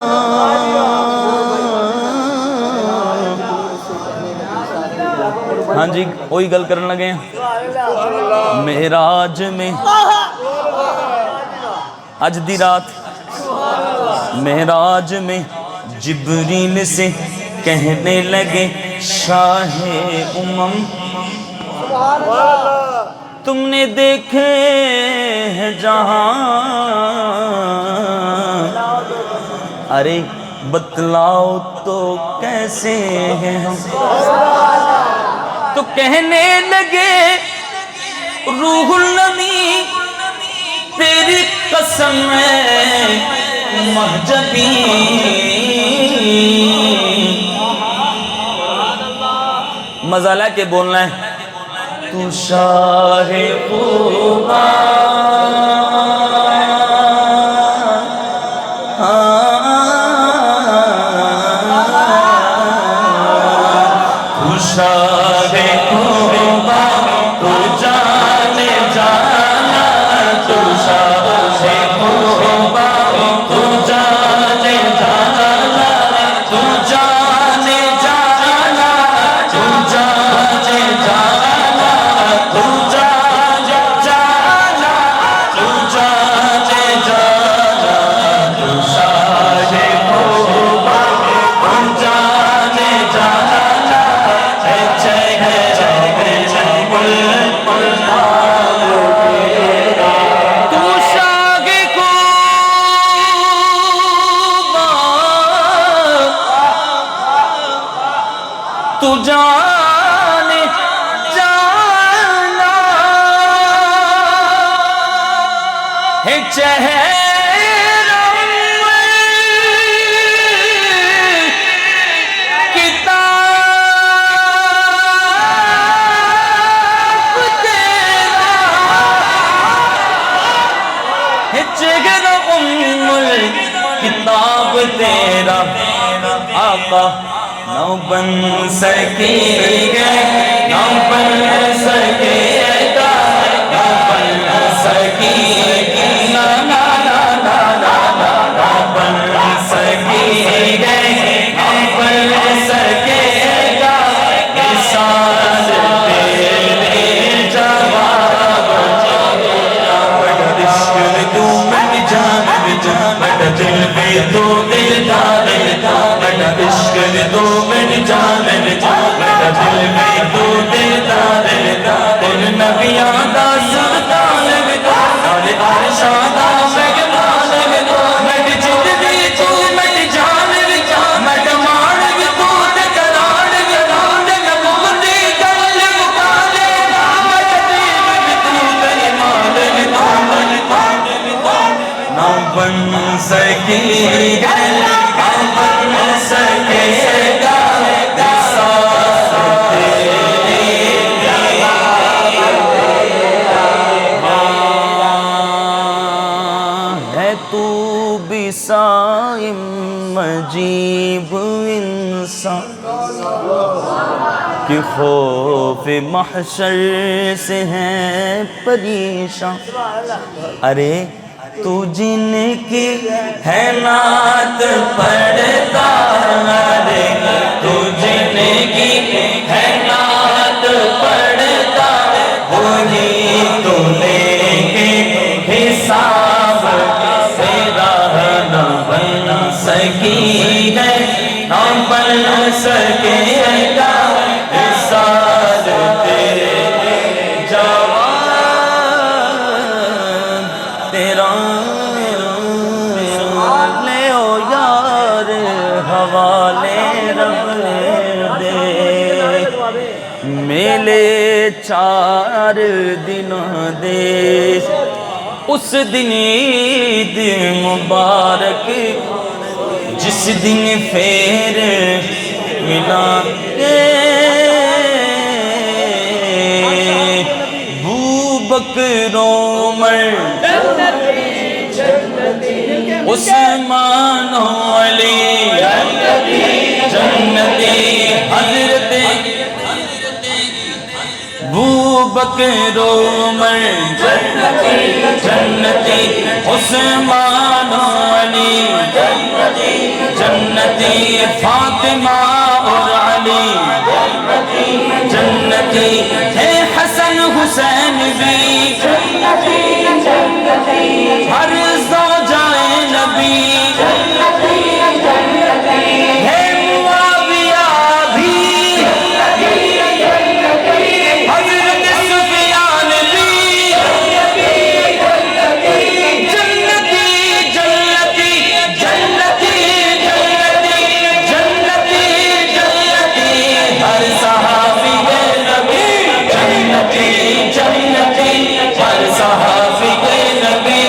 ہاں جی وہی گل کرن لگے ہیں معراج میں اج دی رات معراج میں جبریل سے کہنے لگے شاہ امم تم نے دیکھے ہیں جہاں ارے بتلاؤ تو کیسے ہیں ہم تو کہنے لگے روح النبی تیری قسم ہے مہجبی مزالہ کے بولنا ہے تو شاہ خوبا تو شاہ خوبا تو جانے جانا تو شاہ خوبا تو جانے جانا تو جانے جانا تو جانے جانا تو جانے جانا تو جانے جانا تو شاہ خوبا تو جانے جانا تو جانے جانا ہے چہرہ کتاب تیرا ہے چہرہ کتاب تیرا آقا نہ بن سکے گا نہ بن سکے گا نہ بن سکے گا نہ بن سکے گا نہ بن سکے گا نثار تیرے جواب بڑا عشق تو من جان بڑا دل میں تو دل دار بڑا عشق تو من جان بڑا دل میں تو دل دار ان نبیاں دا سلطان سارے عرشاں دا مہمان میں جد بھی تو میں جان میں مان بھی تو تے کران بھی تے نبوتی گل مکا دے میں تقدیر بھی تو تے ایمان بھی نہ بن سکے گا نہ بن سکے گا ہے تو بھی صائم مجیب انسان کہ خوف محشر سے ہے پریشان ارے تو جن کی ہے نعت پڑھتا ارے تو جن کی ہے نعت پڑھتا وہی تو لے گے حساب تیرا نہ بن سکی ہے نہ بن سکے گا حساب تیرے جواب تیرا لے او یار حوالے رب دے میلے 4 دنوں دے اس دن عید مبارک جس دن پھر ملا کے بکر عمر عثمان و علی جنتی حضرت بکر عمر جنتی عثمان و علی جنتی جنتی فاطمہ اور علی جنتی ہے حسن حسین بھی ہر زوجائے نبی ہے معاویہ بھی حضرت سفیان بھی جنتی جنتی جنتی جنتی جنتی جنتی ہر صحابی نبی جنتی جنتی ہر صحابی نبی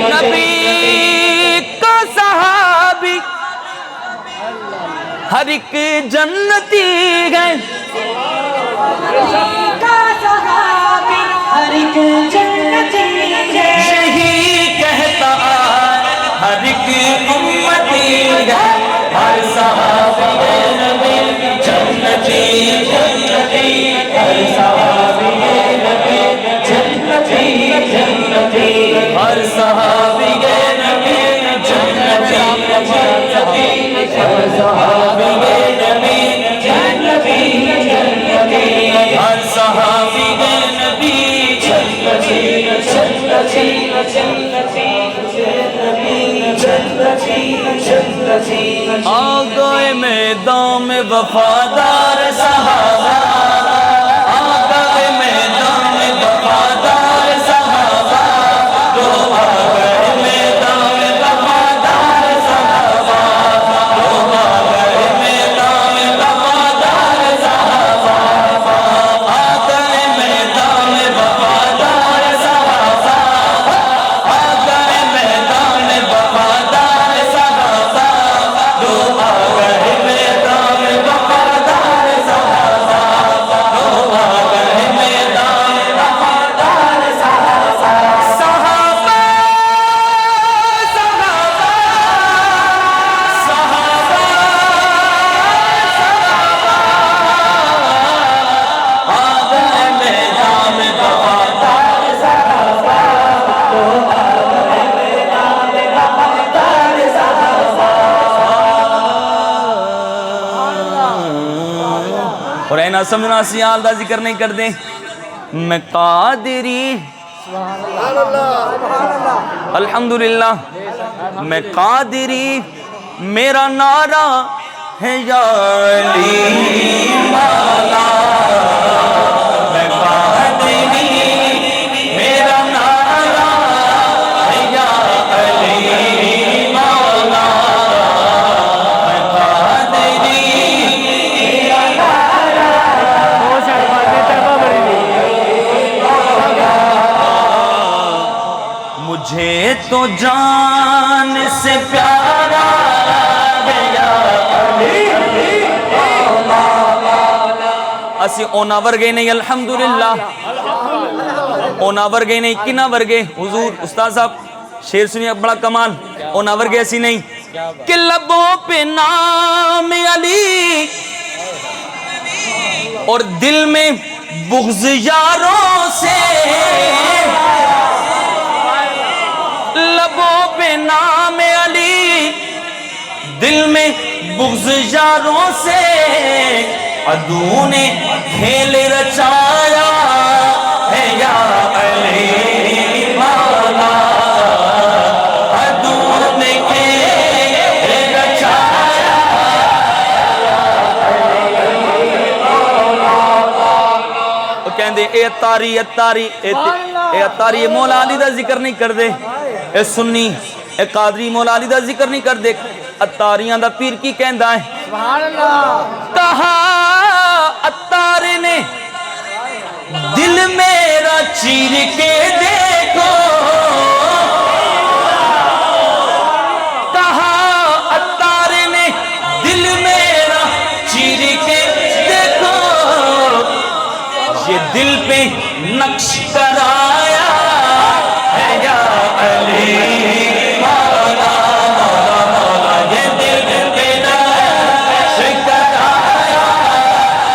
نبی کا صحابی ہر ایک جنتی ہے یہی کہتا ہر ایک امتی ہے ہر صحابی نبی جنتی جنتی ہر صحابی نبی جنتی جنتی ہر صحابی نبی جنتی جنتی ہر صحابی نبی جنتی جنتی ہر صحابی نبی جنتی جنتی آ گئے میدان میں وفادار صحابہ آ گئے میدان میں وفادار صحابہ تو آ گئے میدان میں وفادار صحابہ تو آ گئے میدان میں وفادار صحابہ آ گئے میدان میں وفادار صحابہ آ گئے میدان میں وفادار صحابہ تو آ گئے میدان میں وفادار صحابہ تو آ گئے میدان میں وفادار صحابہ صحابہ صحابہ آ گئے میدان میں وفادار صحابہ تو آ گئے میدان میں وفادار صحابہ اور اینا سمجھنا سیال دا ذکر نہیں کر دیں میں قادری الحمدللہ میں قادری میرا نعرہ ہے یا علی مولا میں قادری میرا نعرہ ہے یا علی مولا میں قادری مجھے تو جان سے پیارا ہے یا علی اسی اونا ورگے نہیں الحمدللہ اونا ورگے نہیں کنا ورگے حضور استاد صاحب شیر سنیے بڑا کمال اونا ورگے ایسی نہیں کہ لبوں پہ نام علی اور دل میں بغض یاروں سے لبوں پہ نام علی دل میں بغض یاروں سے عدو نے کھیل رچایا ہے یا علی مولا عدو نے کھیل رچایا وہ کہندے اے اتاری اتاری اے اتاری مولا علی دا ذکر نہیں کر دے اے سنی اے قادری مولا علی دا ذکر نہیں کر دے اتاریاں دا پیر کی کہندا ہے کہا اتار نے دل میرا چیر کے دیکھو کہا اتار نے دل میرا چیر کے دیکھو یہ دل پہ نقش کرایا ہے یا علی مولا مولا مولا یہ دل پہ نقش کرایا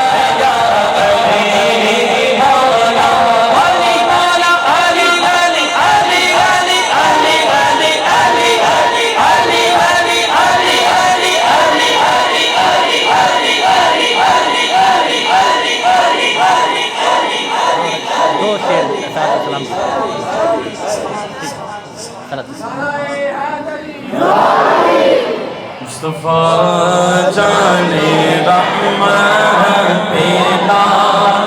ہے یا علی مولا علی مولا علی علی علی علی علی علی علی علی دو شیر سلام مصطفیٰ جان رحمت پیدا